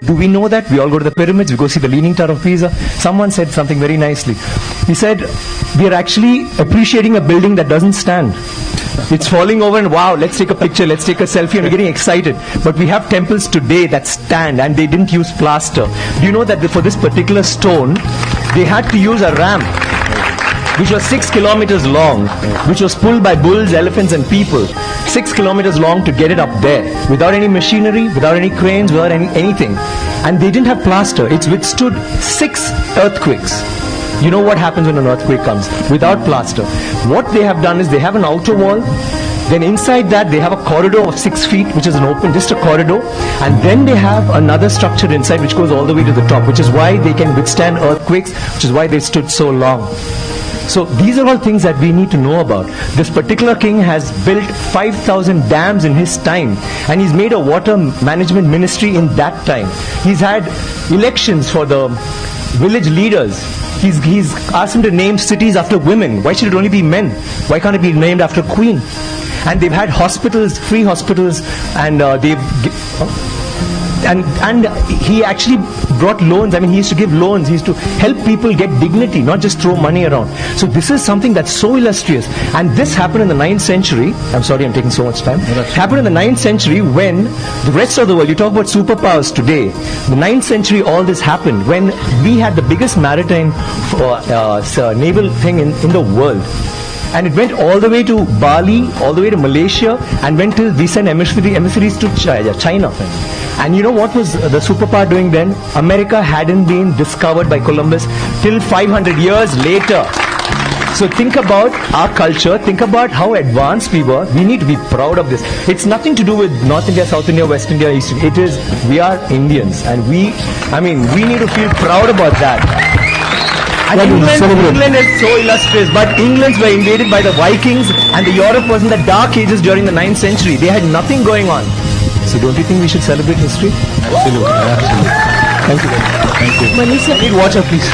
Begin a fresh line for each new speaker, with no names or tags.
Do we know that? We all go to the pyramids, we go see the Leaning Tower of Pisa. Someone said something very nicely. He said, we are actually appreciating a building that doesn't stand. It's falling over and wow, let's take a picture, let's take a selfie, and we're getting excited. But we have temples today that stand and they didn't use plaster. Do you know that for this particular stone, they had to use a ramp which was 6 kilometers long, which was pulled by bulls, elephants and people. 6 kilometers long to get it up there, without any machinery, without any cranes, without anything. And they didn't have plaster. It's withstood 6 earthquakes. You know what happens when an earthquake comes? Without plaster. What they have done is they have an outer wall, then inside that they have a corridor of 6 feet, which is an open, just a corridor, and then they have another structure inside which goes all the way to the top, which is why they can withstand earthquakes, which is why they stood so long. So these are all things that we need to know about. This particular king has built 5,000 dams in his time, and he's made a water management ministry in that time. He's had elections for the village leaders. He's asked them to name cities after women. Why should it only be men? Why can't it be named after queen? And they've had hospitals, free hospitals, and and he actually brought loans. I mean, he used to give loans. He used to help people get dignity, not just throw money around. So this is something that's so illustrious. And this happened in the 9th century. I'm sorry, I'm taking so much time. It happened in the 9th century when the rest of the world, you talk about superpowers today. The 9th century, all this happened when we had the biggest maritime naval thing in the world. And it went all the way to Bali, all the way to Malaysia, and went till we sent emissaries to China. And you know what was the superpower doing then? America hadn't been discovered by Columbus till 500 years later. So think about our culture, think about how advanced we were. We need to be proud of this. It's nothing to do with North India, South India, West India, East India. It is, we are Indians, and we need to feel proud about that. And England is so illustrious, but England were invaded by the Vikings, and the Europe was in the dark ages during the 9th century. They had nothing going on. So don't you think we should celebrate history?
Absolutely.
Thank you.
Thank you.
I need water, please.